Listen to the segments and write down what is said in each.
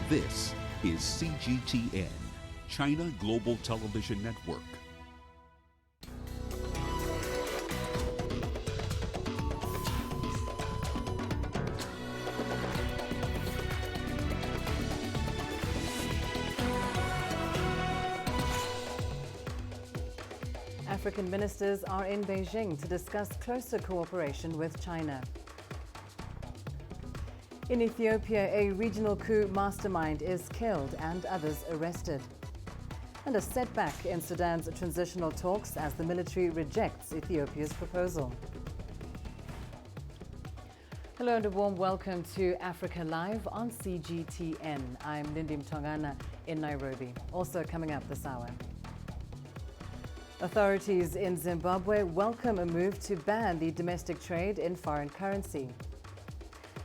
This is CGTN, China Global Television Network. African ministers are in Beijing to discuss closer cooperation with China. In Ethiopia, a regional coup mastermind is killed and others arrested. And a setback in Sudan's transitional talks as the military rejects Ethiopia's proposal. Hello and a warm welcome to Africa Live on CGTN. I'm Lindy Mtongana in Nairobi. Also coming up this hour. Authorities in Zimbabwe welcome a move to ban the domestic trade in foreign currency.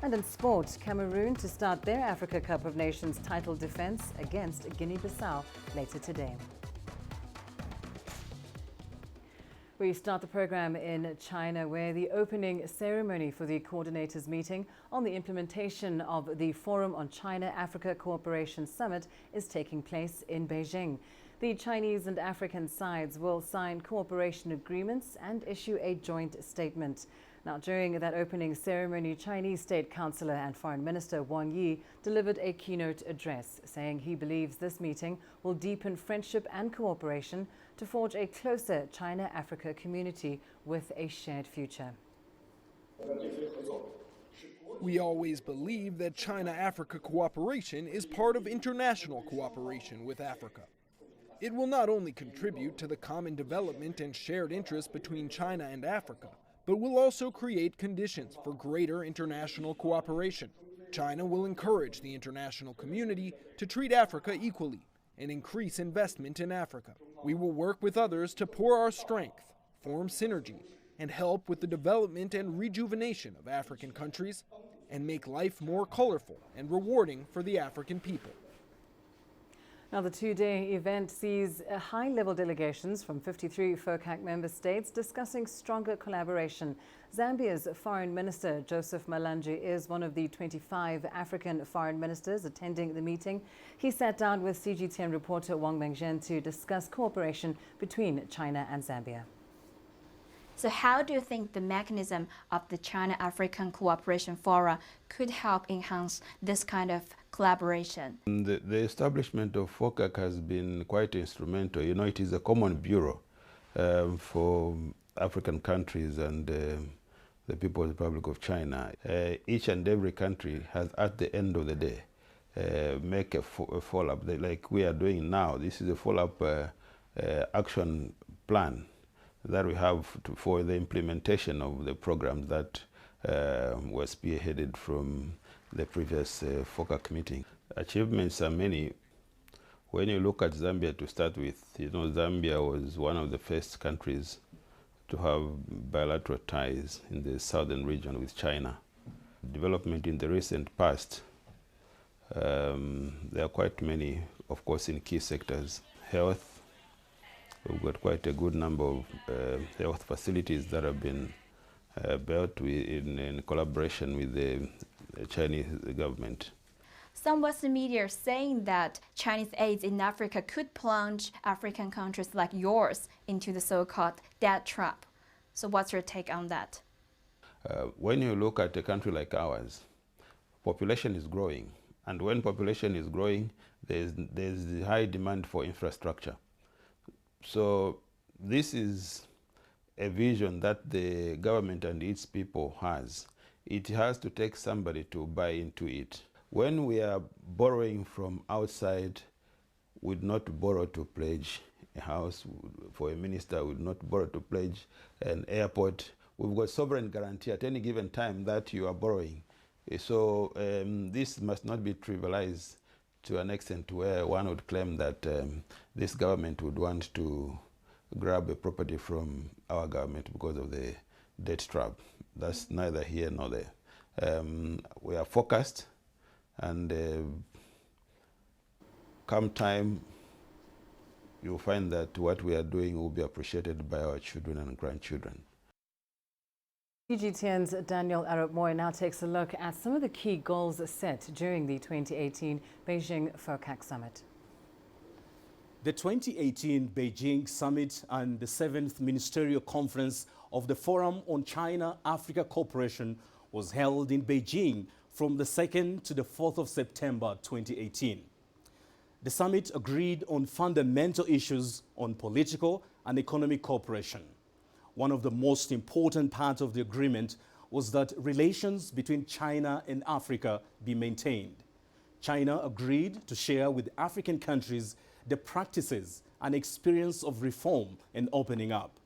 And in sport, Cameroon to start their Africa Cup of Nations title defense against Guinea-Bissau later today. We start the program in China, where the opening ceremony for the coordinators meeting on the implementation of the Forum on China-Africa Cooperation Summit is taking place in Beijing. The Chinese and African sides will sign cooperation agreements and issue a joint statement. Now, during that opening ceremony, Chinese State Councillor and Foreign Minister Wang Yi delivered a keynote address, saying he believes this meeting will deepen friendship and cooperation to forge a closer China-Africa community with a shared future. We always believe that China-Africa cooperation is part of international cooperation with Africa. It will not only contribute to the common development and shared interests between China and Africa, but will also create conditions for greater international cooperation. China will encourage the international community to treat Africa equally and increase investment in Africa. We will work with others to pour our strength, form synergy, and help with the development and rejuvenation of African countries and make life more colorful and rewarding for the African people. Now, the two-day event sees high-level delegations from 53 FOCAC member states discussing stronger collaboration. Zambia's Foreign Minister Joseph Malanje is one of the 25 African foreign ministers attending the meeting. He sat down with CGTN reporter Wang Mengzhen to discuss cooperation between China and Zambia. So how do you think the mechanism of the China-African Cooperation Forum could help enhance this kind of collaboration? The establishment of FOCAC has been quite instrumental. You know, it is a common bureau for African countries and the People's Republic of China. Each and every country has, at the end of the day, make a follow-up. Like we are doing now, this is a follow-up action plan that we have for the implementation of the programs that were spearheaded from the previous FOCAC meeting. Achievements are many. When you look at Zambia to start with, you know, Zambia was one of the first countries to have bilateral ties in the southern region with China. Development in the recent past, there are quite many, of course, in key sectors. Health, we've got quite a good number of health facilities that have been built in collaboration with the Chinese government. Some Western media are saying that Chinese aids in Africa could plunge African countries like yours into the so-called debt trap. So what's your take on that? When you look at a country like ours, population is growing. And when population is growing, there's high demand for infrastructure. So this is a vision that the government and its people has. It has to take somebody to buy into it. When we are borrowing from outside, we would not borrow to pledge a house. For a minister, we would not borrow to pledge an airport. We've got sovereign guarantee at any given time that you are borrowing. So this must not be trivialized to an extent where one would claim that this government would want to grab a property from our government because of the debt trap. That's neither here nor there. We are focused, and come time, you'll find that what we are doing will be appreciated by our children and grandchildren. CGTN's Daniel Arab Moy now takes a look at some of the key goals set during the 2018 Beijing FOCAC Summit. The 2018 Beijing Summit and the 7th Ministerial Conference of the Forum on China-Africa Cooperation was held in Beijing from the 2nd to the 4th of September 2018. The summit agreed on fundamental issues on political and economic cooperation. One of the most important parts of the agreement was that relations between China and Africa be maintained. China agreed to share with African countries the practices and experience of reform and opening up,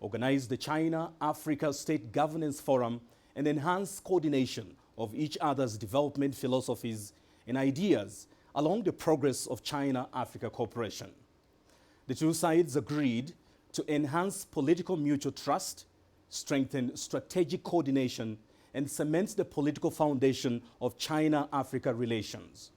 organize the China-Africa State Governance Forum, and enhance coordination of each other's development philosophies and ideas along the progress of China-Africa cooperation. The two sides agreed to enhance political mutual trust, strengthen strategic coordination, and cement the political foundation of China-Africa relations.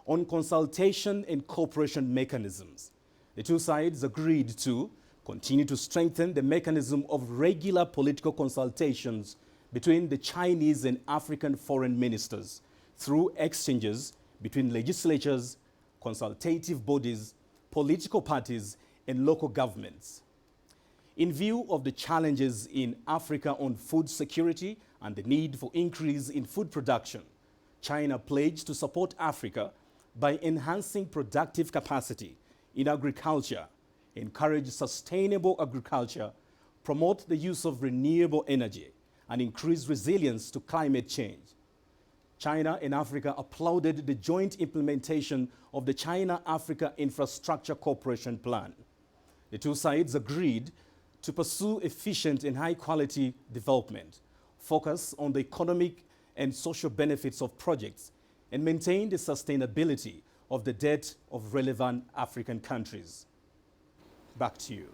On consultation and cooperation mechanisms, the two sides agreed to continue to strengthen the mechanism of regular political consultations between the Chinese and African foreign ministers through exchanges between legislatures, consultative bodies, political parties, and local governments. In view of the challenges in Africa on food security and the need for increase in food production, China pledged to support Africa by enhancing productive capacity in agriculture, encourage sustainable agriculture, promote the use of renewable energy, and increase resilience to climate change. China and Africa applauded the joint implementation of the China-Africa Infrastructure Cooperation Plan. The two sides agreed to pursue efficient and high-quality development, focus on the economic and social benefits of projects, and maintain the sustainability of the debt of relevant African countries. Back to you.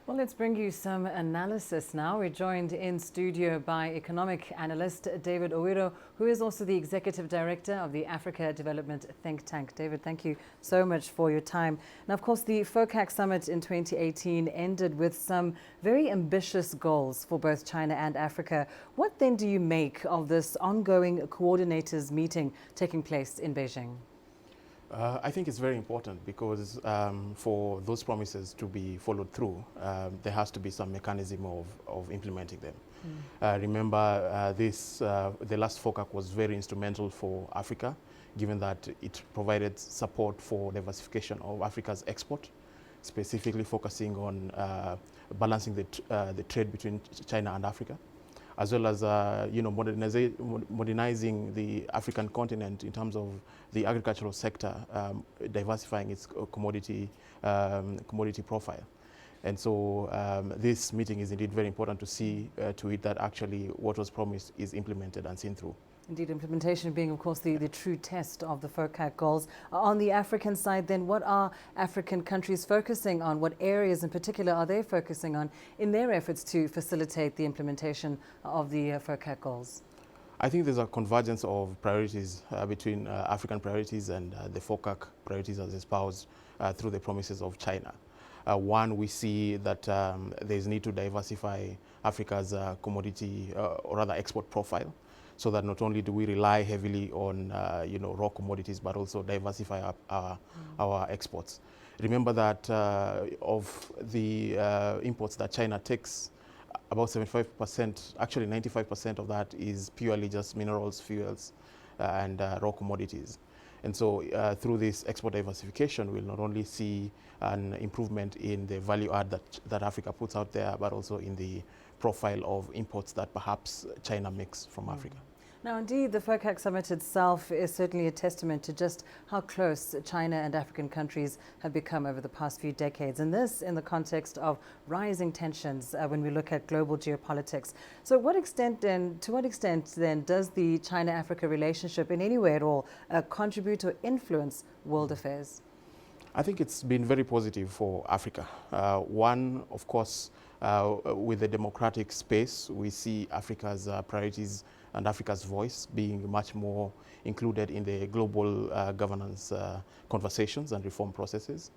Well, let's bring you some analysis now. We're joined in studio by economic analyst David Owiro, who is also the executive director of the Africa Development Think Tank. David, thank you so much for your time. Now, of course, the FOCAC summit in 2018 ended with some very ambitious goals for both China and Africa. What then do you make of this ongoing coordinators meeting taking place in Beijing? I think it's very important because for those promises to be followed through, there has to be some mechanism of implementing them. Remember, the last FOCAC was very instrumental for Africa, given that it provided support for diversification of Africa's export, specifically focusing on balancing the trade between China and Africa, as well as modernizing the African continent in terms of the agricultural sector, diversifying its commodity profile. And so this meeting is indeed very important to see to it that actually what was promised is implemented and seen through. Indeed, implementation being, of course, the true test of the FOCAC goals. On the African side, then, what are African countries focusing on? What areas in particular are they focusing on in their efforts to facilitate the implementation of the FOCAC goals? I think there's a convergence of priorities between African priorities and the FOCAC priorities as espoused through the promises of China. One, we see that there's need to diversify Africa's commodity or rather export profile, so that not only do we rely heavily on raw commodities, but also diversify our exports. Remember that of the imports that China takes, about 75%, actually 95% of that is purely just minerals, fuels, and raw commodities. And so through this export diversification, we'll not only see an improvement in the value add that Africa puts out there, but also in the profile of imports that perhaps China makes from Africa. Now, indeed, the FOCAC summit itself is certainly a testament to just how close China and African countries have become over the past few decades, and this in the context of rising tensions when we look at global geopolitics. So to what extent then does the China-Africa relationship in any way at all contribute or influence world affairs? I think it's been very positive for Africa. One, of course, with the democratic space, we see Africa's priorities and Africa's voice being much more included in the global governance conversations and reform processes.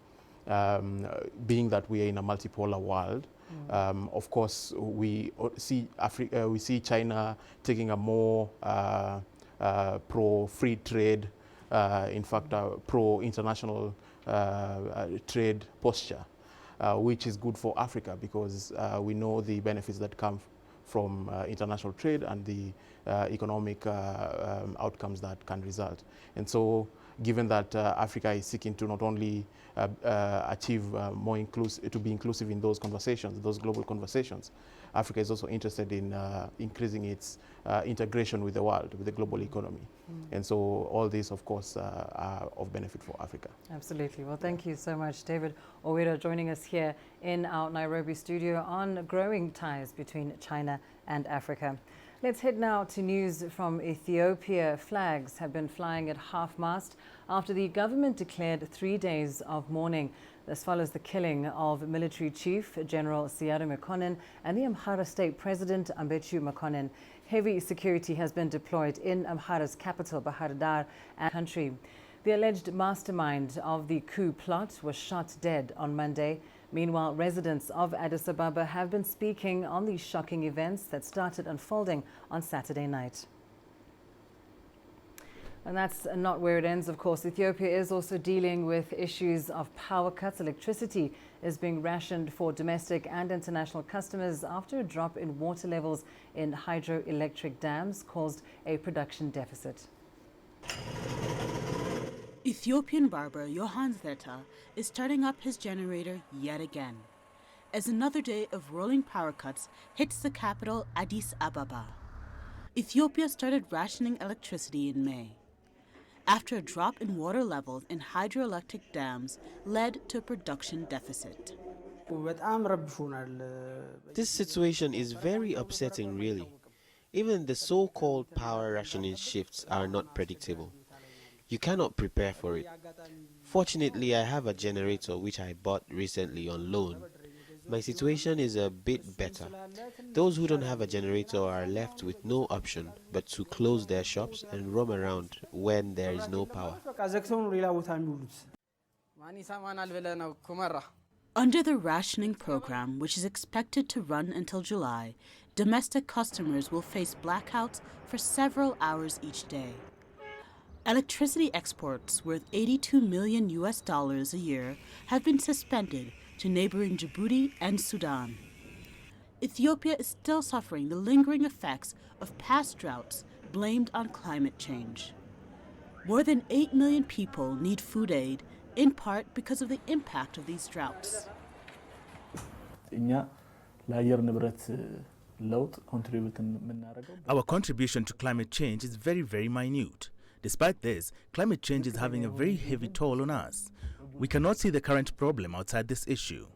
Being that we are in a multipolar world, Of course, we see China taking a more pro-free trade, in fact, pro-international trade posture, which is good for Africa because we know the benefits that come from international trade and the economic outcomes that can result. And so, given that Africa is seeking to not only achieve more inclusive, to be inclusive in those conversations, those global conversations, Africa is also interested in increasing its integration with the world, with the global economy. And so all these, of course, are of benefit for Africa. Absolutely. Well, thank you so much, David Owira, joining us here in our Nairobi studio on growing ties between China and Africa. Let's head now to news from Ethiopia. Flags have been flying at half-mast after the government declared 3 days of mourning. This follows the killing of military chief General Siyaro Mekonnen and the Amhara state president Ambechu Mekonnen. Heavy security has been deployed in Amhara's capital, Bahar Dar, and country. The alleged mastermind of the coup plot was shot dead on Monday. Meanwhile, residents of Addis Ababa have been speaking on these shocking events that started unfolding on Saturday night. And that's not where it ends, of course. Ethiopia is also dealing with issues of power cuts. Electricity is being rationed for domestic and international customers after a drop in water levels in hydroelectric dams caused a production deficit. Ethiopian barber Johan Zeta is starting up his generator yet again, as another day of rolling power cuts hits the capital Addis Ababa. Ethiopia started rationing electricity in May, after a drop in water levels in hydroelectric dams led to a production deficit. This situation is very upsetting, really. Even the so-called power rationing shifts are not predictable. You cannot prepare for it. Fortunately, I have a generator which I bought recently on loan. My situation is a bit better. Those who don't have a generator are left with no option but to close their shops and roam around when there is no power. Under the rationing program, which is expected to run until July, domestic customers will face blackouts for several hours each day. Electricity exports worth $82 million a year have been suspended to neighboring Djibouti and Sudan. Ethiopia is still suffering the lingering effects of past droughts blamed on climate change. More than 8 million people need food aid, in part because of the impact of these droughts. Our contribution to climate change is very, very minute. Despite this, climate change is having a very heavy toll on us. We cannot see the current problem outside this issue.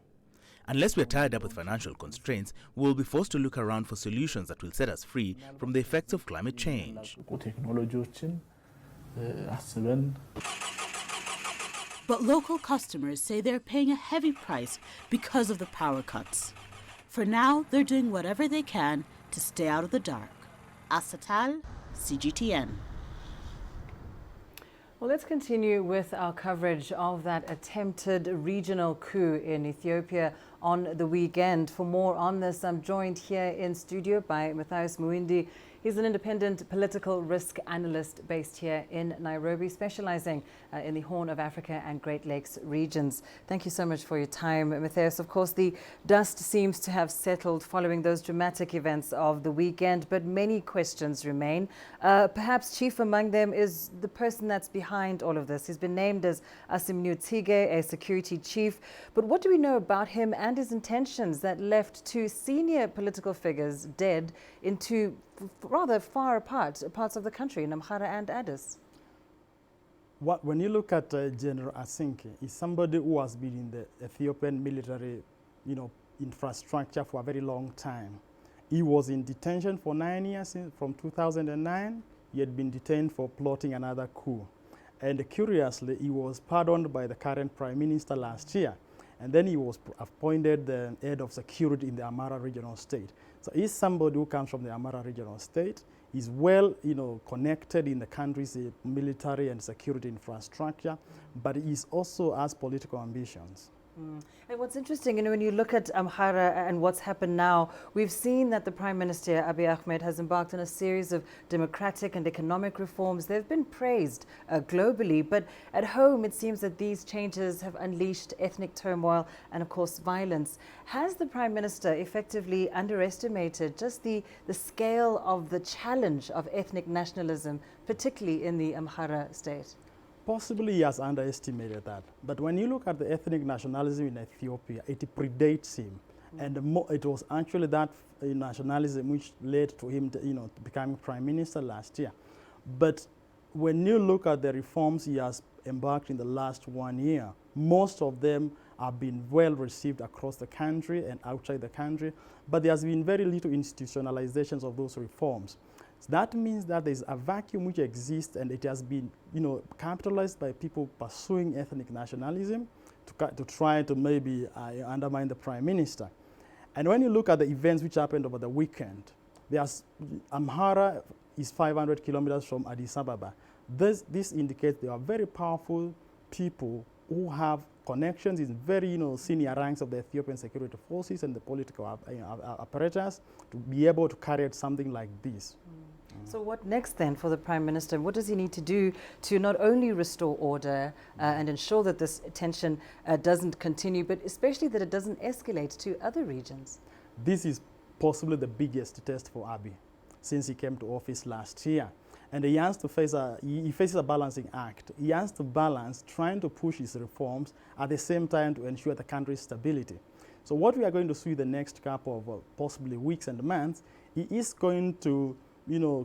Unless we are tied up with financial constraints, we will be forced to look around for solutions that will set us free from the effects of climate change. But local customers say they're paying a heavy price because of the power cuts. For now, they're doing whatever they can to stay out of the dark. Asatal, CGTN. Well, let's continue with our coverage of that attempted regional coup in Ethiopia on the weekend. For more on this, I'm joined here in studio by Matthias Muindi. He's an independent political risk analyst based here in Nairobi, specializing in the Horn of Africa and Great Lakes regions. Thank you so much for your time, Matthias. Of course, the dust seems to have settled following those dramatic events of the weekend, but many questions remain. Perhaps chief among them is the person that's behind all of this. He's been named as Asim Tige, a security chief. But what do we know about him and his intentions that left two senior political figures dead in two rather far apart parts of the country, in Amhara and Addis? When you look at General Asinke, he's somebody who has been in the Ethiopian military, infrastructure for a very long time. He was in detention for 9 years. From 2009, he had been detained for plotting another coup. And curiously, he was pardoned by the current prime minister last year. And then he was appointed the head of security in the Amhara regional state. So he's somebody who comes from the Amhara regional state. He's well, connected in the country's military and security infrastructure, but he also has political ambitions. And what's interesting, when you look at Amhara and what's happened now, we've seen that the Prime Minister, Abiy Ahmed, has embarked on a series of democratic and economic reforms. They've been praised globally, but at home it seems that these changes have unleashed ethnic turmoil and, of course, violence. Has the Prime Minister effectively underestimated just the scale of the challenge of ethnic nationalism, particularly in the Amhara state? Possibly he has underestimated that. But when you look at the ethnic nationalism in Ethiopia, it predates him. And it was actually that nationalism which led to him to becoming prime minister last year. But when you look at the reforms he has embarked in the last 1 year, most of them have been well received across the country and outside the country. But there has been very little institutionalizations of those reforms. So that means that there's a vacuum which exists, and it has been, capitalized by people pursuing ethnic nationalism to try to maybe undermine the prime minister. And when you look at the events which happened over the weekend, Amhara is 500 kilometers from Addis Ababa. This indicates they are very powerful people who have connections in very senior ranks of the Ethiopian security forces and the political apparatus to be able to carry out something like this. So what next then for the Prime Minister? What does he need to do to not only restore order and ensure that this tension doesn't continue, but especially that it doesn't escalate to other regions? This is possibly the biggest test for Abiy since he came to office last year. And he has to face he faces a balancing act. He has to balance trying to push his reforms at the same time to ensure the country's stability. So what we are going to see the next couple of possibly weeks and months, he is going to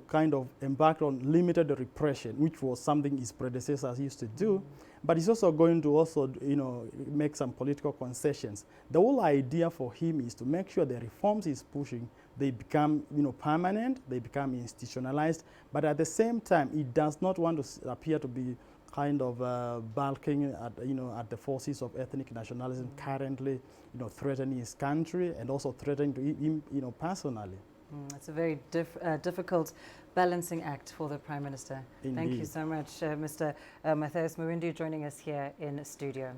kind of embark on limited repression, which was something his predecessors used to do. But he's also going to make some political concessions. The whole idea for him is to make sure the reforms he's pushing, they become permanent, they become institutionalized, but at the same time, he does not want to appear to be kind of bulking at the forces of ethnic nationalism currently threatening his country and also threatening to him personally. It's a very difficult balancing act for the Prime Minister. Indeed. Thank you so much, Mr. Matthias Mawindu, joining us here in studio.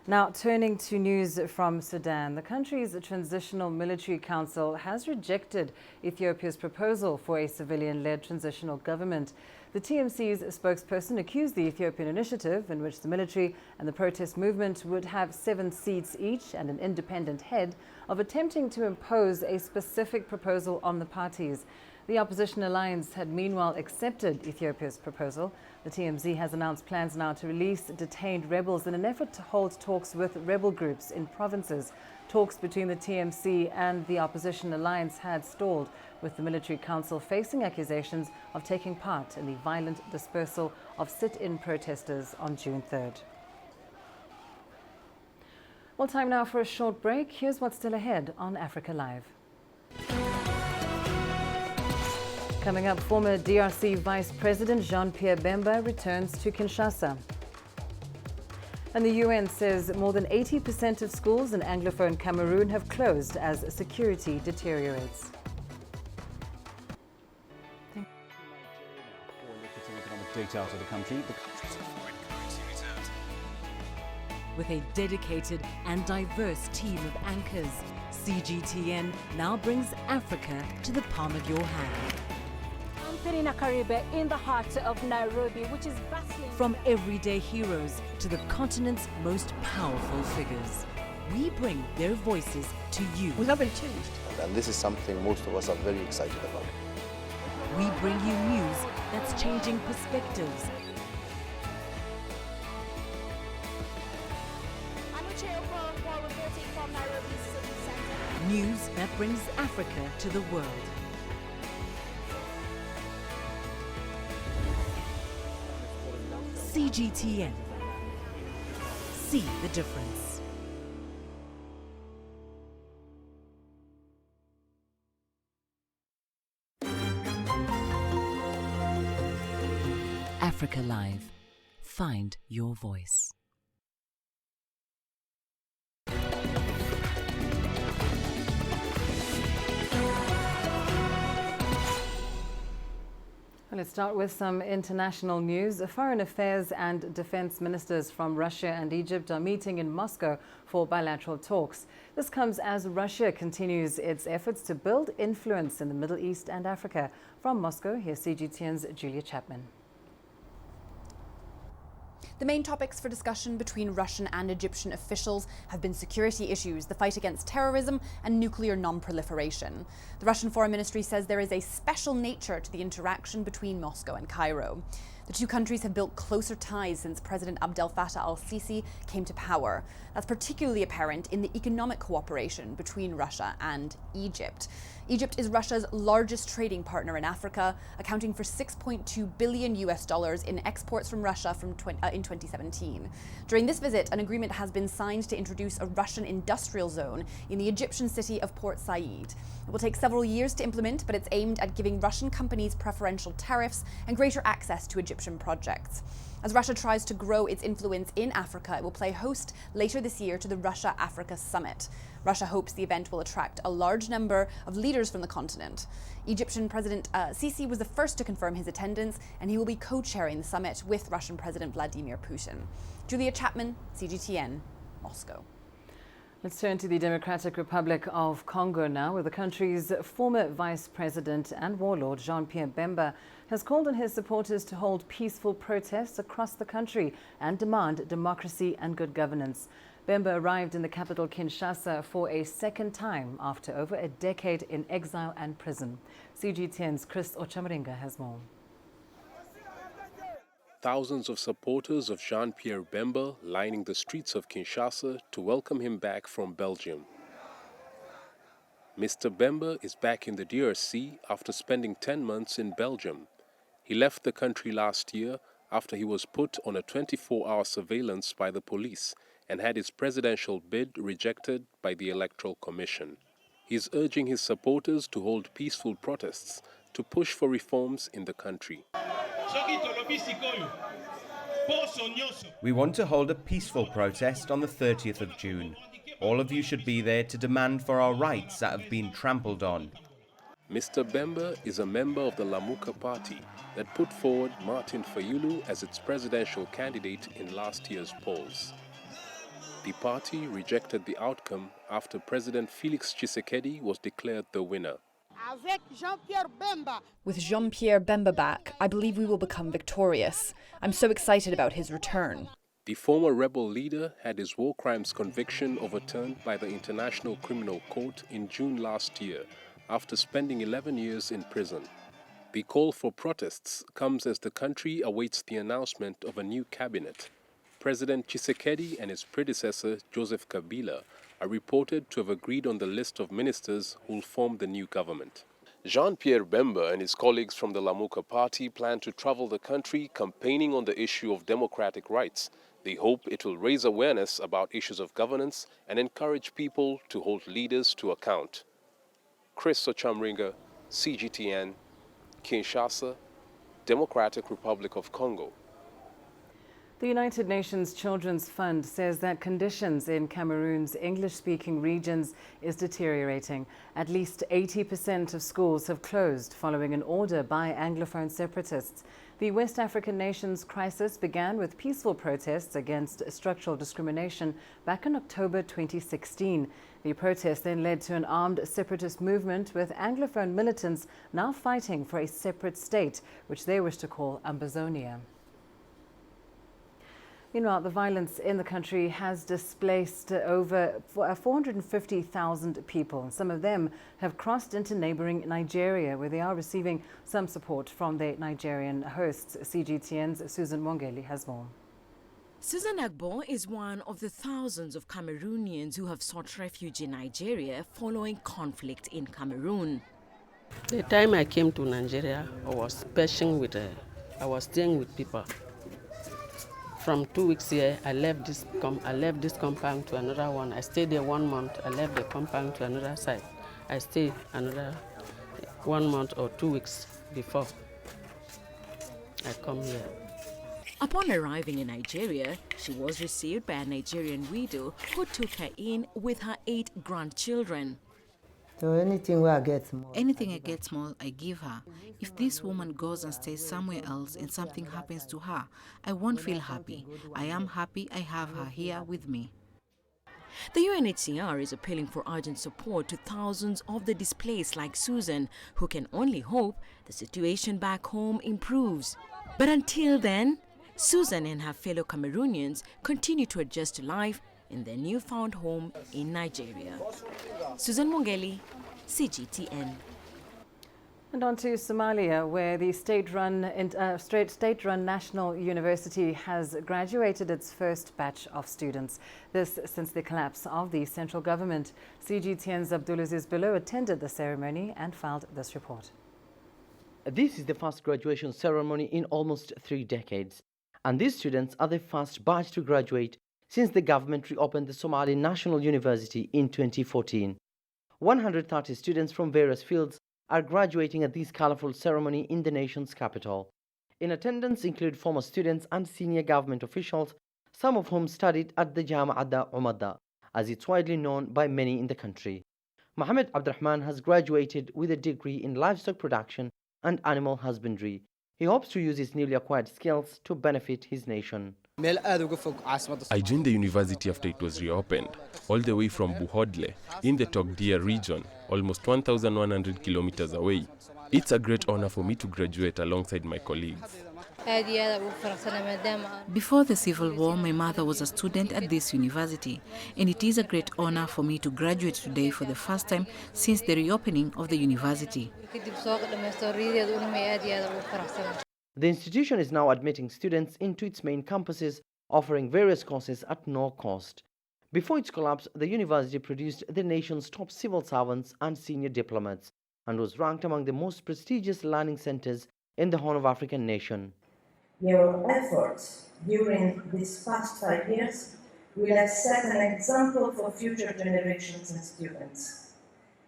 Now, turning to news from Sudan, the country's Transitional Military Council has rejected Ethiopia's proposal for a civilian-led transitional government. The TMC's spokesperson accused the Ethiopian initiative, in which the military and the protest movement would have 7 seats each and an independent head, of attempting to impose a specific proposal on the parties. The opposition alliance had meanwhile accepted Ethiopia's proposal. The TMZ has announced plans now to release detained rebels in an effort to hold talks with rebel groups in provinces. Talks between the TMC and the opposition alliance had stalled, with the military council facing accusations of taking part in the violent dispersal of sit-in protesters on June 3rd. Well, time now for a short break. Here's what's still ahead on Africa Live. Coming up, former DRC Vice President Jean-Pierre Bemba returns to Kinshasa. And the UN says more than 80% of schools in Anglophone Cameroon have closed as security deteriorates. For looking at economic data out of the country, the country's foreign currency reserves. With a dedicated and diverse team of anchors, CGTN now brings Africa to the palm of your hand. Perina Karibe in the heart of Nairobi, which is bustling. From everyday heroes to the continent's most powerful figures, we bring their voices to you. We haven't changed. And this is something most of us are very excited about. We bring you news that's changing perspectives. From Nairobi City Center. News that brings Africa to the world. CGTN. See the difference. Africa Live. Find your voice. Well, let's start with some international news. Foreign affairs and defense ministers from Russia and Egypt are meeting in Moscow for bilateral talks. This comes as Russia continues its efforts to build influence in the Middle East and Africa. From Moscow, here's CGTN's Julia Chapman. The main topics for discussion between Russian and Egyptian officials have been security issues, the fight against terrorism, and nuclear non-proliferation. The Russian Foreign Ministry says there is a special nature to the interaction between Moscow and Cairo. The two countries have built closer ties since President Abdel Fattah al-Sisi came to power. That's particularly apparent in the economic cooperation between Russia and Egypt. Egypt is Russia's largest trading partner in Africa, accounting for $6.2 billion in exports from Russia in 2017. During this visit, an agreement has been signed to introduce a Russian industrial zone in the Egyptian city of Port Said. It will take several years to implement, but it's aimed at giving Russian companies preferential tariffs and greater access to Egyptian projects. As Russia tries to grow its influence in Africa, it will play host later this year to the Russia-Africa Summit. Russia hopes the event will attract a large number of leaders from the continent. Egyptian President Sisi was the first to confirm his attendance, and he will be co-chairing the summit with Russian President Vladimir Putin. Julia Chapman, CGTN, Moscow. Let's turn to the Democratic Republic of Congo now, where the country's former vice president and warlord Jean-Pierre Bemba has called on his supporters to hold peaceful protests across the country and demand democracy and good governance. Bemba arrived in the capital Kinshasa for a second time after over a decade in exile and prison. CGTN's Chris Ochamaringa has more. Thousands of supporters of Jean-Pierre Bemba lining the streets of Kinshasa to welcome him back from Belgium. Mr. Bemba is back in the DRC after spending 10 months in Belgium. He left the country last year after he was put on a 24-hour surveillance by the police and had his presidential bid rejected by the Electoral Commission. He is urging his supporters to hold peaceful protests to push for reforms in the country. We want to hold a peaceful protest on the 30th of June. All of you should be there to demand for our rights that have been trampled on. Mr. Bemba is a member of the Lamuka party that put forward Martin Fayulu as its presidential candidate in last year's polls. The party rejected the outcome after President Felix Tshisekedi was declared the winner. With Jean-Pierre Bemba back, I believe we will become victorious. I'm so excited about his return. The former rebel leader had his war crimes conviction overturned by the International Criminal Court in June last year, after spending 11 years in prison. The call for protests comes as the country awaits the announcement of a new cabinet. President Tshisekedi and his predecessor, Joseph Kabila, are reported to have agreed on the list of ministers who will form the new government. Jean-Pierre Bemba and his colleagues from the Lamuka party plan to travel the country campaigning on the issue of democratic rights. They hope it will raise awareness about issues of governance and encourage people to hold leaders to account. Chris Ochamaringa, CGTN, Kinshasa, Democratic Republic of Congo. The United Nations Children's Fund says that conditions in Cameroon's English-speaking regions is deteriorating. At least 80% of schools have closed following an order by Anglophone separatists. The West African nation's crisis began with peaceful protests against structural discrimination back in October 2016. The protest then led to an armed separatist movement with Anglophone militants now fighting for a separate state, which they wish to call Ambazonia. Meanwhile, the violence in the country has displaced over 450,000 people. Some of them have crossed into neighboring Nigeria, where they are receiving some support from their Nigerian hosts. CGTN's Susan Mwongeli has more. Susan Agbo is one of the thousands of Cameroonians who have sought refuge in Nigeria following conflict in Cameroon. The time I came to Nigeria, I was staying with people. From 2 weeks here, I left this compound to another one. I stayed there 1 month. I left the compound to another side. I stayed another 1 month or 2 weeks before I come here. Upon arriving in Nigeria, she was received by a Nigerian widow who took her in with her 8 grandchildren. So anything I get small, I give her. If this woman goes and stays somewhere else and something happens to her, I won't feel happy. I am happy I have her here with me. The UNHCR is appealing for urgent support to thousands of the displaced like Susan, who can only hope the situation back home improves. But until then, Susan and her fellow Cameroonians continue to adjust to life in their newfound home in Nigeria. Susan Mongeli, CGTN. And on to Somalia, where the state-run National University has graduated its first batch of students. This since the collapse of the central government. CGTN's Abdulaziz Bello attended the ceremony and filed this report. This is the first graduation ceremony in almost 3 decades. And these students are the first batch to graduate since the government reopened the Somali National University in 2014. 130 students from various fields are graduating at this colorful ceremony in the nation's capital. In attendance include former students and senior government officials, some of whom studied at the Jama'at Umadda, as it's widely known by many in the country. Mohammed Abdurrahman has graduated with a degree in livestock production and animal husbandry. He hopes to use his newly acquired skills to benefit his nation. I joined the university after it was reopened, all the way from Buhodle, in the Togdia region, almost 1,100 kilometers away. It's a great honor for me to graduate alongside my colleagues. Before the civil war, my mother was a student at this university, and it is a great honor for me to graduate today for the first time since the reopening of the university. The institution is now admitting students into its main campuses, offering various courses at no cost. Before its collapse, the university produced the nation's top civil servants and senior diplomats and was ranked among the most prestigious learning centers in the Horn of African nation. Your efforts during these past 5 years will have set an example for future generations and students.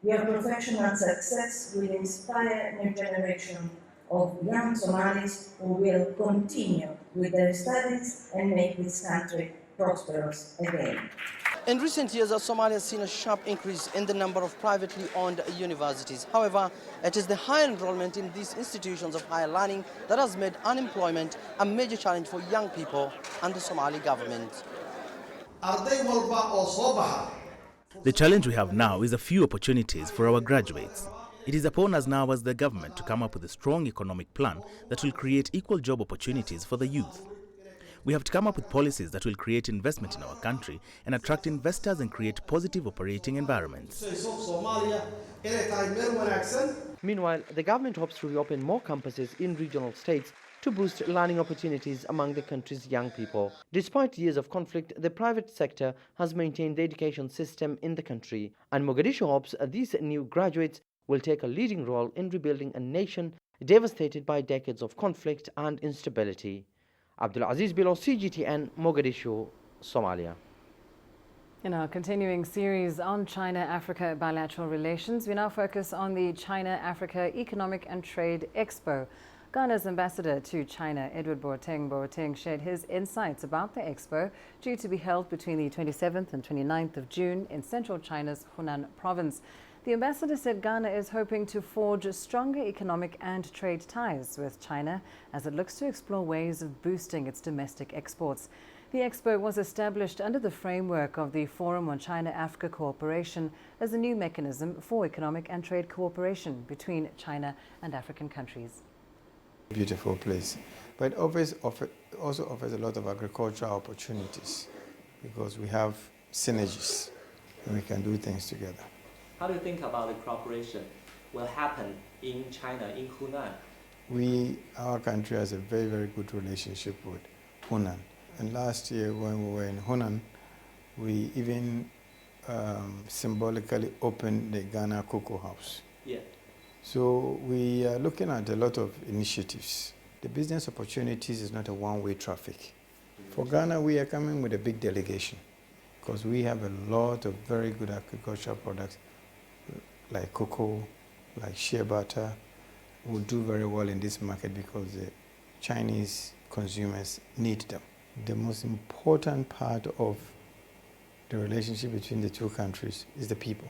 Your professional success will inspire a new generation of young Somalis who will continue with their studies and make this country prosperous again. In recent years, Somalia has seen a sharp increase in the number of privately owned universities. However, it is the high enrollment in these institutions of higher learning that has made unemployment a major challenge for young people and the Somali government. The challenge we have now is a few opportunities for our graduates. It is upon us now as the government to come up with a strong economic plan that will create equal job opportunities for the youth. We have to come up with policies that will create investment in our country and attract investors and create positive operating environments. Meanwhile, the government hopes to reopen more campuses in regional states to boost learning opportunities among the country's young people. Despite years of conflict, the private sector has maintained the education system in the country, and Mogadishu hopes these new graduates will take a leading role in rebuilding a nation devastated by decades of conflict and instability. Abdulaziz Bello, CGTN, Mogadishu, Somalia. In our continuing series on China-Africa bilateral relations, we now focus on the China-Africa Economic and Trade Expo. Ghana's ambassador to China, Edward Boateng, shared his insights about the expo, due to be held between the 27th and 29th of June in central China's Hunan province. The ambassador said Ghana is hoping to forge stronger economic and trade ties with China as it looks to explore ways of boosting its domestic exports. The expo was established under the framework of the Forum on China-Africa Cooperation as a new mechanism for economic and trade cooperation between China and African countries. Beautiful place, but it also offers a lot of agricultural opportunities because we have synergies and we can do things together. How do you think about the cooperation will happen in China, in Hunan? Our country has a very, very good relationship with Hunan. And last year when we were in Hunan, we even symbolically opened the Ghana Cocoa House. Yeah. So we are looking at a lot of initiatives. The business opportunities is not a one-way traffic. For Ghana, we are coming with a big delegation because we have a lot of very good agricultural products like cocoa, like shea butter, will do very well in this market because the Chinese consumers need them. The most important part of the relationship between the two countries is the people.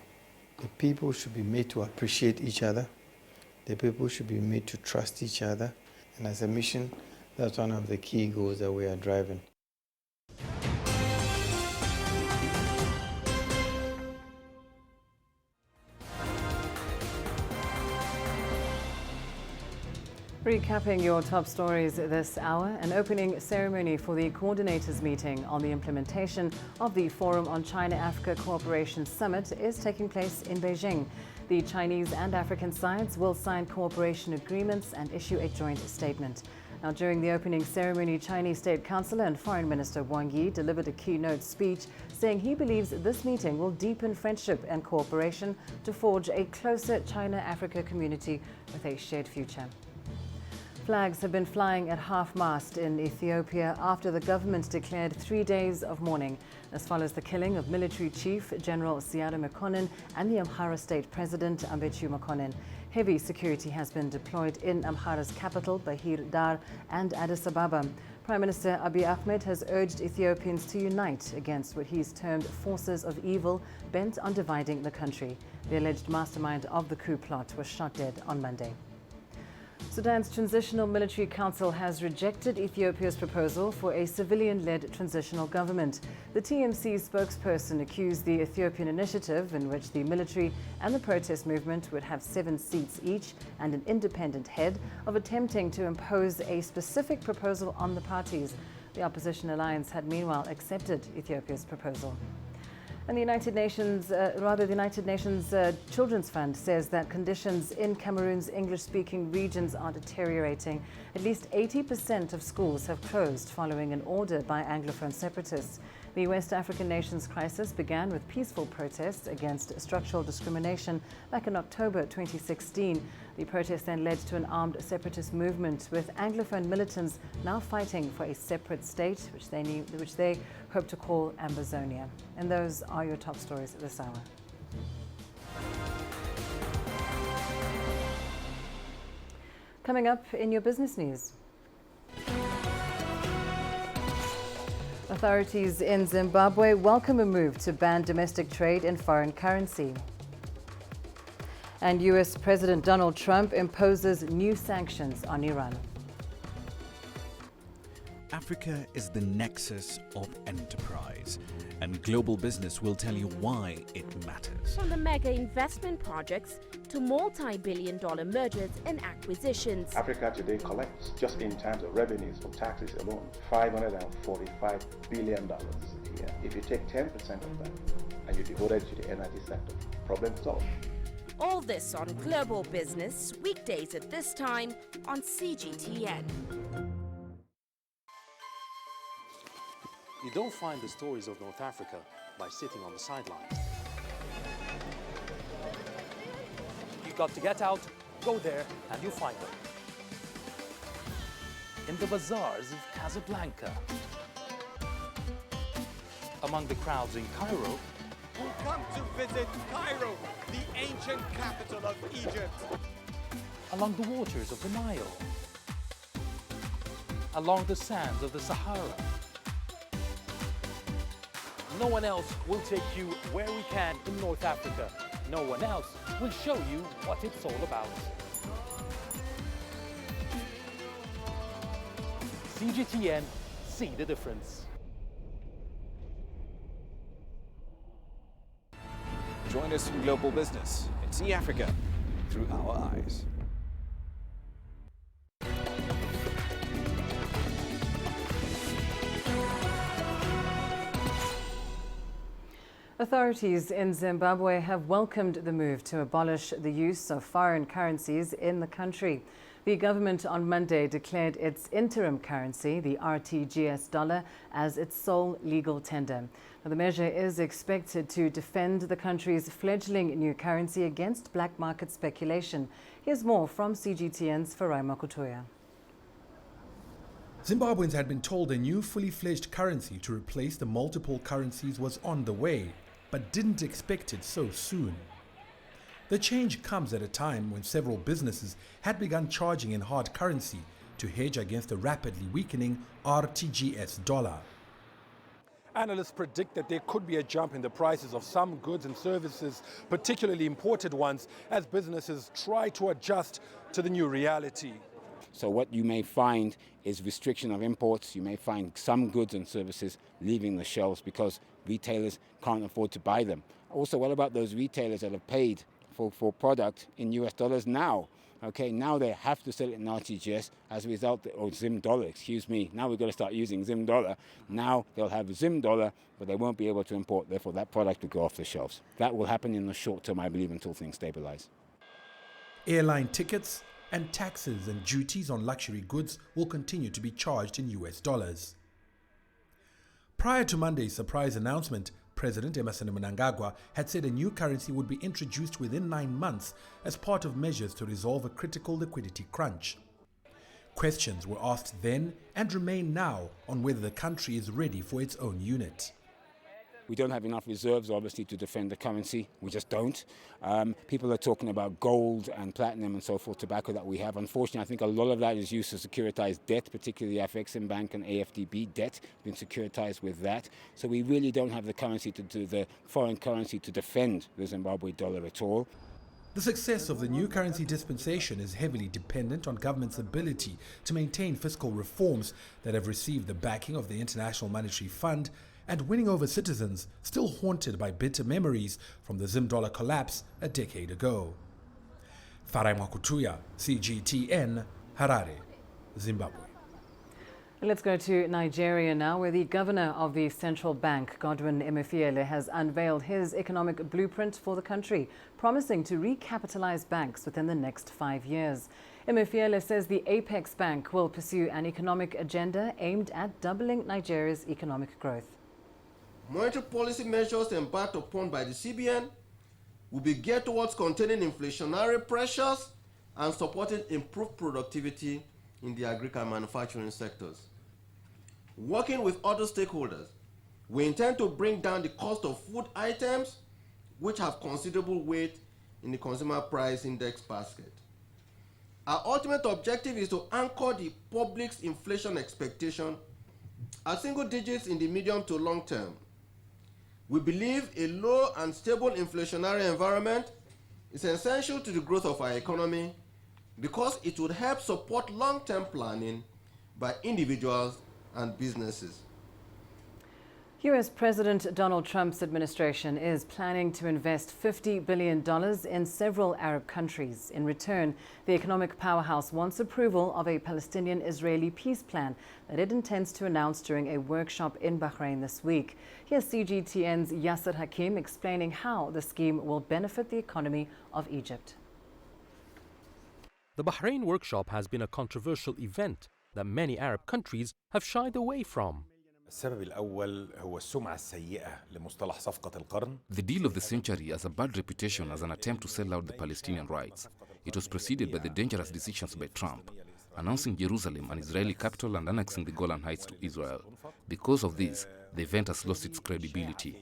The people should be made to appreciate each other. The people should be made to trust each other. And as a mission, that's one of the key goals that we are driving. Recapping your top stories this hour, an opening ceremony for the coordinators meeting on the implementation of the Forum on China-Africa Cooperation Summit is taking place in Beijing. The Chinese and African sides will sign cooperation agreements and issue a joint statement. Now, during the opening ceremony, Chinese State Councillor and Foreign Minister Wang Yi delivered a keynote speech saying he believes this meeting will deepen friendship and cooperation to forge a closer China-Africa community with a shared future. Flags have been flying at half-mast in Ethiopia after the government declared 3 days of mourning. This follows the killing of military chief General Siada Mekonnen and the Amhara state president Ambechu Mekonnen. Heavy security has been deployed in Amhara's capital, Bahir Dar, and Addis Ababa. Prime Minister Abiy Ahmed has urged Ethiopians to unite against what he's termed forces of evil bent on dividing the country. The alleged mastermind of the coup plot was shot dead on Monday. Sudan's Transitional Military Council has rejected Ethiopia's proposal for a civilian-led transitional government. The TMC spokesperson accused the Ethiopian initiative, in which the military and the protest movement would have 7 seats each and an independent head, of attempting to impose a specific proposal on the parties. The opposition alliance had meanwhile accepted Ethiopia's proposal. And the United Nations Children's Fund says that conditions in Cameroon's English-speaking regions are deteriorating. At least 80% of schools have closed following an order by Anglophone separatists. The West African nation's crisis began with peaceful protests against structural discrimination back in October 2016. The protest then led to an armed separatist movement, with Anglophone militants now fighting for a separate state, which they hope to call Ambazonia. And those are your top stories this hour. Coming up in your business news. Authorities in Zimbabwe welcome a move to ban domestic trade in foreign currency. And US President Donald Trump imposes new sanctions on Iran. Africa is the nexus of enterprise, and global business will tell you why it matters. From the mega investment projects to multi-billion-dollar mergers and acquisitions. Africa today collects, just in terms of revenues from taxes alone, $545 billion a year. If you take 10% of that and you devote it to the energy sector, problem solved. All this on Global Business, weekdays at this time on CGTN. You don't find the stories of North Africa by sitting on the sidelines. You've got to get out, go there, and you'll find them. In the bazaars of Casablanca, among the crowds in Cairo, who come to visit Cairo, the ancient capital of Egypt. Along the waters of the Nile, along the sands of the Sahara. No one else will take you where we can in North Africa. No one else will show you what it's all about. CGTN, see the difference. Join us in Global Business and see Africa through our eyes. Authorities in Zimbabwe have welcomed the move to abolish the use of foreign currencies in the country. The government on Monday declared its interim currency, the RTGS dollar, as its sole legal tender. Now, the measure is expected to defend the country's fledgling new currency against black market speculation. Here's more from CGTN's Farai Makutoya. Zimbabweans had been told a new fully fledged currency to replace the multiple currencies was on the way, but didn't expect it so soon. The change comes at a time when several businesses had begun charging in hard currency to hedge against the rapidly weakening RTGS dollar. Analysts predict that there could be a jump in the prices of some goods and services, particularly imported ones, as businesses try to adjust to the new reality. So what you may find is restriction of imports. You may find some goods and services leaving the shelves because retailers can't afford to buy them. Also, what about those retailers that have paid for product in US dollars now? Okay, now they have to sell it in RTGS as a result, or Zim dollar, excuse me. Now we've got to start using Zim dollar. Now they'll have Zim dollar, but they won't be able to import. Therefore, that product will go off the shelves. That will happen in the short term, I believe, until things stabilize. Airline tickets and taxes and duties on luxury goods will continue to be charged in US dollars. Prior to Monday's surprise announcement, President Emmerson Mnangagwa had said a new currency would be introduced within 9 months as part of measures to resolve a critical liquidity crunch. Questions were asked then and remain now on whether the country is ready for its own unit. We don't have enough reserves, obviously, to defend the currency. We just don't. People are talking about gold and platinum and so forth, tobacco that we have. Unfortunately, I think a lot of that is used to securitize debt, particularly FXM Bank and AFDB debt, been securitized with that. So we really don't have the currency the foreign currency to defend the Zimbabwe dollar at all. The success of the new currency dispensation is heavily dependent on government's ability to maintain fiscal reforms that have received the backing of the International Monetary Fund and winning over citizens still haunted by bitter memories from the Zim dollar collapse a decade ago. Farai Mwakutuya, CGTN, Harare, Zimbabwe. Let's go to Nigeria now, where the governor of the central bank, Godwin Emefiele, has unveiled his economic blueprint for the country, promising to recapitalize banks within the next 5 years. Emefiele says the Apex Bank will pursue an economic agenda aimed at doubling Nigeria's economic growth. Monetary policy measures embarked upon by the CBN will be geared towards containing inflationary pressures and supporting improved productivity in the agriculture and manufacturing sectors. Working with other stakeholders, we intend to bring down the cost of food items, which have considerable weight in the consumer price index basket. Our ultimate objective is to anchor the public's inflation expectation at single digits in the medium to long term. We believe a low and stable inflationary environment is essential to the growth of our economy because it would help support long-term planning by individuals and businesses. U.S. President Donald Trump's administration is planning to invest $50 billion in several Arab countries. In return, the economic powerhouse wants approval of a Palestinian-Israeli peace plan that it intends to announce during a workshop in Bahrain this week. Here's CGTN's Yasser Hakim explaining how the scheme will benefit the economy of Egypt. The Bahrain workshop has been a controversial event that many Arab countries have shied away from. السبب الأول هو السمعة السيئة لمصطلح صفقة القرن. The deal of the century has a bad reputation as an attempt to sell out the Palestinian rights. It was preceded by the dangerous decisions by Trump, announcing Jerusalem an Israeli capital and annexing the Golan Heights to Israel. Because of this, the event has lost its credibility.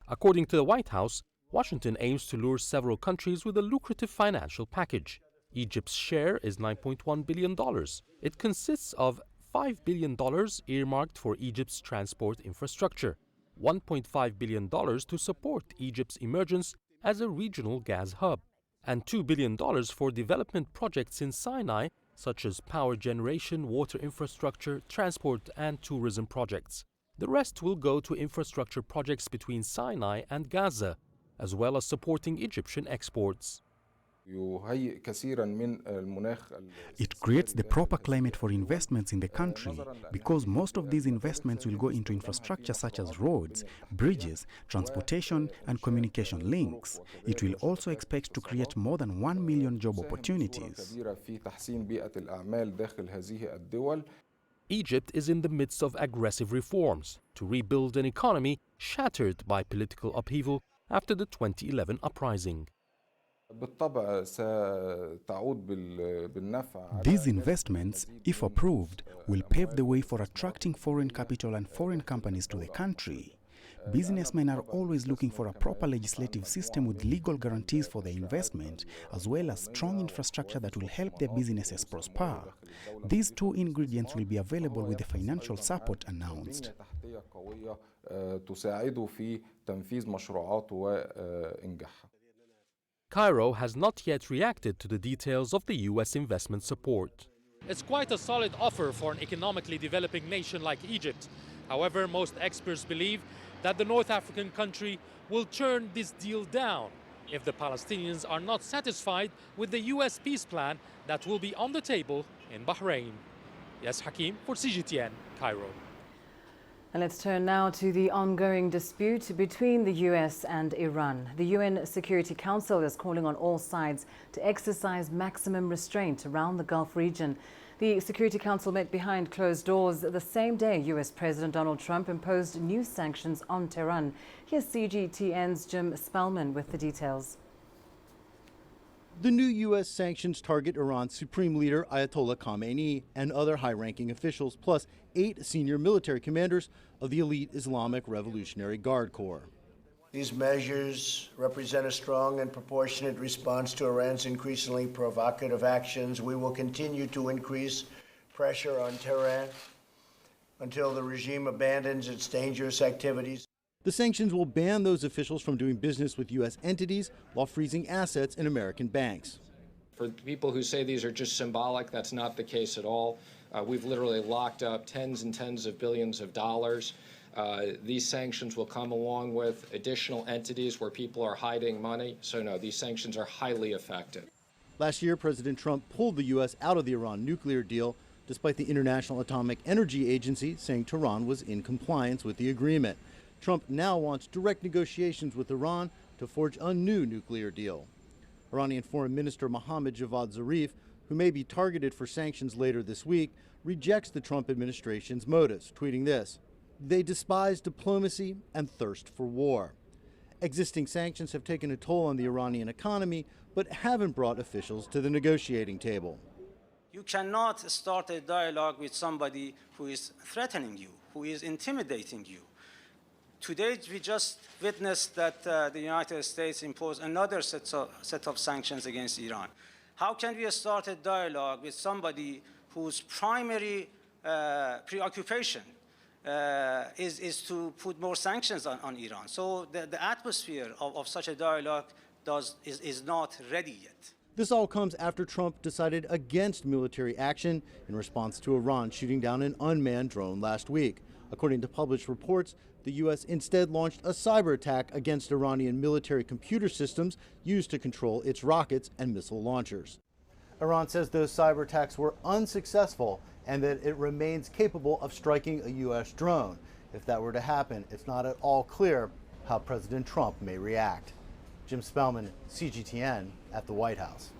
According to the White House, Washington aims to lure several countries with a lucrative financial package. Egypt's share is $9.1 billion. It consists of $5 billion earmarked for Egypt's transport infrastructure, $1.5 billion to support Egypt's emergence as a regional gas hub, and $2 billion for development projects in Sinai, such as power generation, water infrastructure, transport, and tourism projects. The rest will go to infrastructure projects between Sinai and Gaza, as well as supporting Egyptian exports. It creates the proper climate for investments in the country because most of these investments will go into infrastructure such as roads, bridges, transportation and communication links. It will also expect to create more than 1 million job opportunities. Egypt is in the midst of aggressive reforms to rebuild an economy shattered by political upheaval after the 2011 uprising. These investments, if approved, will pave the way for attracting foreign capital and foreign companies to the country. Businessmen are always looking for a proper legislative system with legal guarantees for their investment, as well as strong infrastructure that will help their businesses prosper. These two ingredients will be available with the financial support announced. Cairo has not yet reacted to the details of the US investment support. It's quite a solid offer for an economically developing nation like Egypt. However, most experts believe that the North African country will turn this deal down if the Palestinians are not satisfied with the US peace plan that will be on the table in Bahrain. Yes, Hakim for CGTN, Cairo. And let's turn now to the ongoing dispute between the US and Iran. The UN Security Council is calling on all sides to exercise maximum restraint around the Gulf region. The Security Council met behind closed doors the same day US President Donald Trump imposed new sanctions on Tehran. Here's CGTN's Jim Spellman with the details. The new U.S. sanctions target Iran's Supreme Leader Ayatollah Khamenei and other high-ranking officials, plus 8 senior military commanders of the elite Islamic Revolutionary Guard Corps. These measures represent a strong and proportionate response to Iran's increasingly provocative actions. We will continue to increase pressure on Tehran until the regime abandons its dangerous activities. The sanctions will ban those officials from doing business with U.S. entities while freezing assets in American banks. For people who say these are just symbolic, that's not the case at all. We've literally locked up tens and tens of billions of dollars. These sanctions will come along with additional entities where people are hiding money. So no, these sanctions are highly effective. Last year, President Trump pulled the U.S. out of the Iran nuclear deal, despite the International Atomic Energy Agency saying Tehran was in compliance with the agreement. Trump now wants direct negotiations with Iran to forge a new nuclear deal. Iranian Foreign Minister Mohammad Javad Zarif, who may be targeted for sanctions later this week, rejects the Trump administration's motives, tweeting this: "They despise diplomacy and thirst for war." Existing sanctions have taken a toll on the Iranian economy, but haven't brought officials to the negotiating table. You cannot start a dialogue with somebody who is threatening you, who is intimidating you. Today, we just witnessed that the United States imposed another set of sanctions against Iran. How can we start a dialogue with somebody whose primary preoccupation is to put more sanctions on Iran? So the atmosphere of such a dialogue is not ready yet. This all comes after Trump decided against military action in response to Iran shooting down an unmanned drone last week. According to published reports, the U.S. instead launched a cyber attack against Iranian military computer systems used to control its rockets and missile launchers. Iran says those cyber attacks were unsuccessful and that it remains capable of striking a U.S. drone. If that were to happen, it's not at all clear how President Trump may react. Jim Spellman, CGTN, at the White House.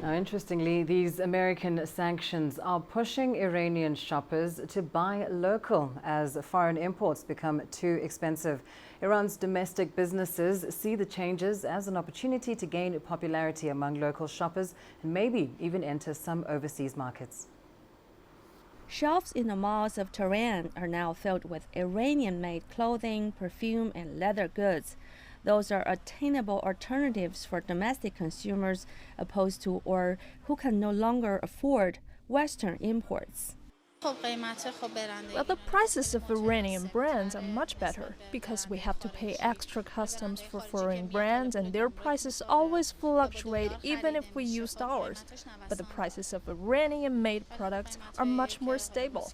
Now, interestingly, these American sanctions are pushing Iranian shoppers to buy local as foreign imports become too expensive. Iran's domestic businesses see the changes as an opportunity to gain popularity among local shoppers and maybe even enter some overseas markets. Shelves in the malls of Tehran are now filled with Iranian-made clothing, perfume, and leather goods. Those are attainable alternatives for domestic consumers opposed to or who can no longer afford Western imports. Well, the prices of Iranian brands are much better because we have to pay extra customs for foreign brands and their prices always fluctuate even if we use dollars. But the prices of Iranian-made products are much more stable.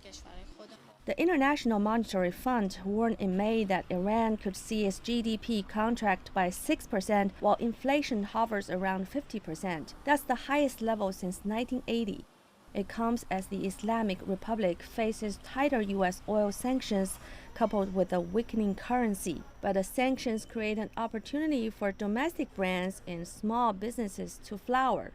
The International Monetary Fund warned in May that Iran could see its GDP contract by 6% while inflation hovers around 50%. That's the highest level since 1980. It comes as the Islamic Republic faces tighter U.S. oil sanctions coupled with a weakening currency. But the sanctions create an opportunity for domestic brands and small businesses to flower.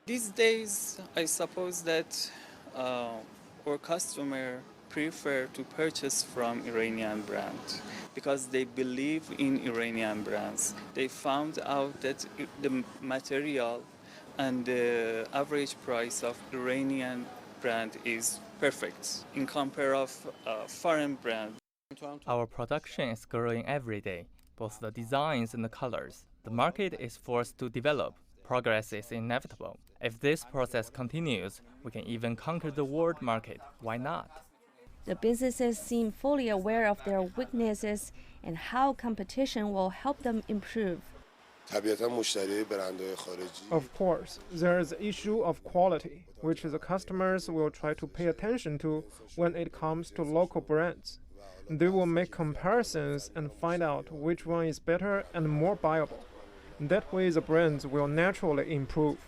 These days, I suppose that our customer prefer to purchase from Iranian brands because they believe in Iranian brands. They found out that the material and the average price of Iranian brand is perfect in compare of foreign brand. Our production is growing every day, both the designs and the colors. The market is forced to develop. Progress is inevitable. If this process continues, we can even conquer the world market. Why not? The businesses seem fully aware of their weaknesses and how competition will help them improve. Of course, there is the issue of quality, which the customers will try to pay attention to when it comes to local brands. They will make comparisons and find out which one is better and more viable. That way the brands will naturally improve.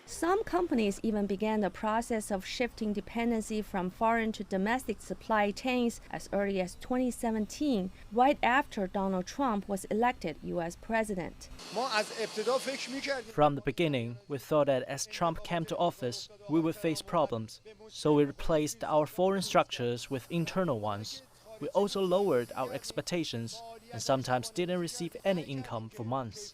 Some companies even began the process of shifting dependency from foreign to domestic supply chains as early as 2017, right after Donald Trump was elected U.S. president. From the beginning, we thought that as Trump came to office, we would face problems. So we replaced our foreign structures with internal ones. We also lowered our expectations and sometimes didn't receive any income for months.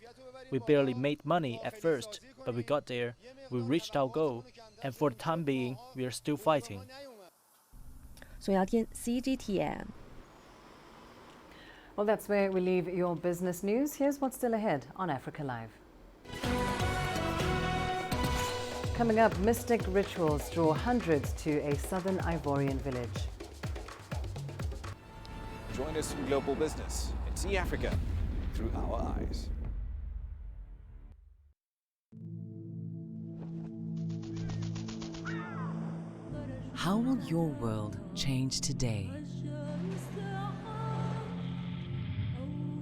We barely made money at first, but we got there, we reached our goal, and for the time being, we are still fighting. 宋耀天 CGTN. Well, that's where we leave your business news. Here's what's still ahead on Africa Live. Coming up, mystic rituals draw hundreds to a southern Ivorian village. Join us in Global Business and see Africa through our eyes. How will your world change today?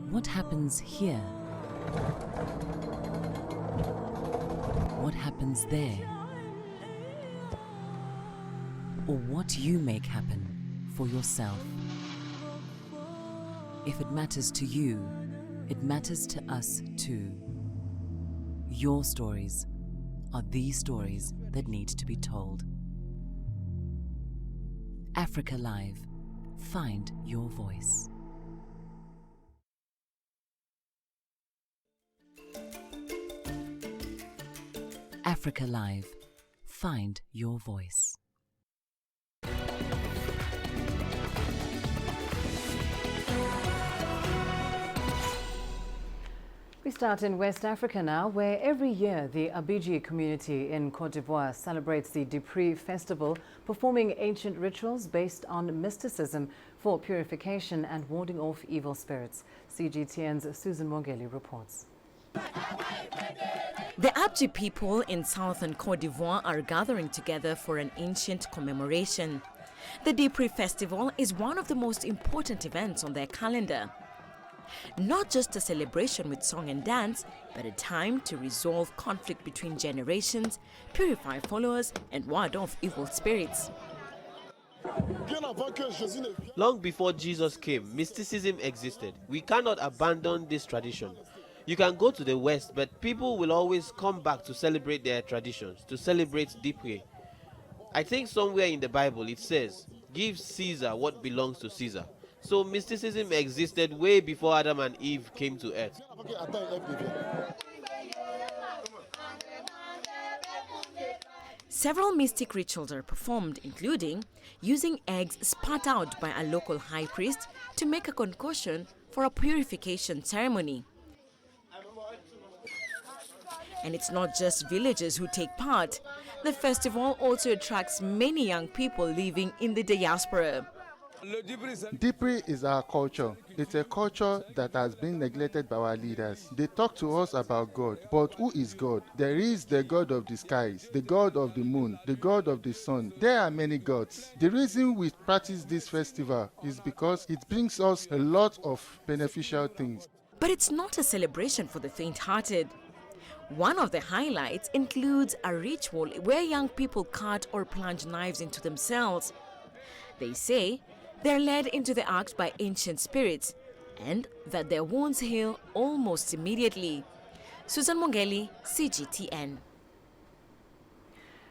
What happens here? What happens there? Or what you make happen for yourself? If it matters to you, it matters to us too. Your stories are the stories that need to be told. Africa Live. Find your voice. Africa Live. Find your voice. We start in West Africa now, where every year the Abidji community in Côte d'Ivoire celebrates the Dupree Festival, performing ancient rituals based on mysticism for purification and warding off evil spirits. CGTN's Susan Mongeli reports. The Abidji people in southern Côte d'Ivoire are gathering together for an ancient commemoration. The Dupree Festival is one of the most important events on their calendar. Not just a celebration with song and dance, but a time to resolve conflict between generations, purify followers, and ward off evil spirits. Long before Jesus came, mysticism existed. We cannot abandon this tradition. You can go to the West, but people will always come back to celebrate their traditions, to celebrate Dupree. I think somewhere in the Bible it says, "Give Caesar what belongs to Caesar." So mysticism existed way before Adam and Eve came to earth. Several mystic rituals are performed, including using eggs spat out by a local high priest to make a concoction for a purification ceremony. And it's not just villagers who take part. The festival also attracts many young people living in the diaspora. Dupree is our culture. It's a culture that has been neglected by our leaders. They talk to us about God, but who is God? There is the God of the skies, the God of the moon, the God of the sun. There are many gods. The reason we practice this festival is because it brings us a lot of beneficial things. But it's not a celebration for the faint-hearted. One of the highlights includes a ritual where young people cut or plunge knives into themselves. They say they're led into the act by ancient spirits and that their wounds heal almost immediately. Susan Mongeli, CGTN.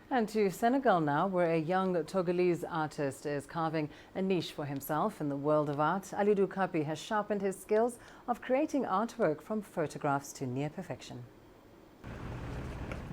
And to Senegal now, where a young Togolese artist is carving a niche for himself in the world of art. Aliou Sall has sharpened his skills of creating artwork from photographs to near perfection.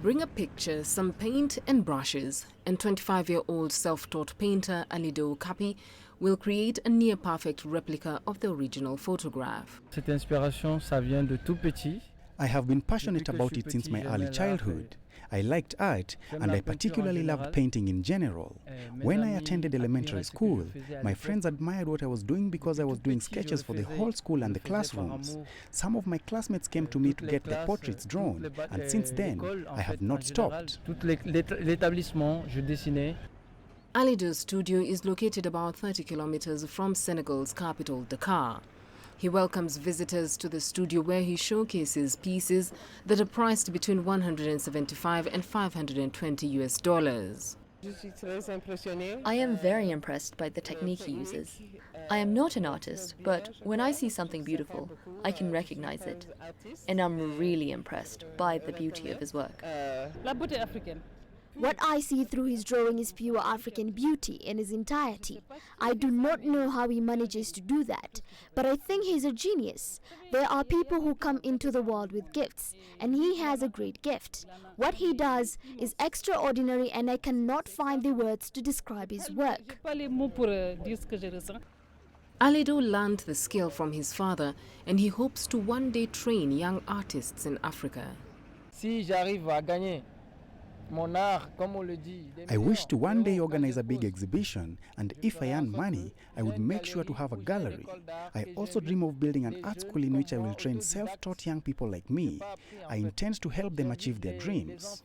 Bring a picture, some paint and brushes, and 25-year-old self-taught painter Aliou Sall will create a near-perfect replica of the original photograph. Cette inspiration, ça vient de tout petit. I have been passionate about it since my early childhood. I liked art, and I particularly loved painting in general. When I attended elementary school, my friends admired what I was doing because I was doing sketches for the whole school and the classrooms. Some of my classmates came to me to get their portraits drawn, and since then, I have not stopped. Aliou's studio is located about 30 kilometers from Senegal's capital, Dakar. He welcomes visitors to the studio where he showcases pieces that are priced between $175 and $520 US. I am very impressed by the technique he uses. I am not an artist, but when I see something beautiful, I can recognize it. And I'm really impressed by the beauty of his work. What I see through his drawing is pure African beauty in its entirety. I do not know how he manages to do that, but I think he's a genius. There are people who come into the world with gifts, and he has a great gift. What he does is extraordinary, and I cannot find the words to describe his work. Aliou learned the skill from his father, and he hopes to one day train young artists in Africa. Si j'arrive à gagner, I wish to one day organize a big exhibition, and if I earn money, I would make sure to have a gallery. I also dream of building an art school in which I will train self-taught young people like me. I intend to help them achieve their dreams.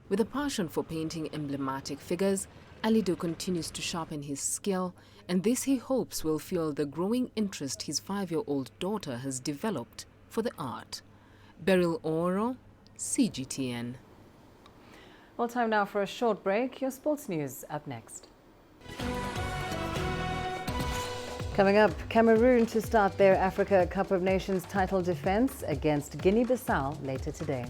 With a passion for painting emblematic figures, Aliou continues to sharpen his skill, and this he hopes will fuel the growing interest his 5-year-old daughter has developed for the art. Beryl Oro, CGTN. Well, time now for a short break. Your sports news up next. Coming up, Cameroon to start their Africa Cup of Nations title defense against Guinea-Bissau later today.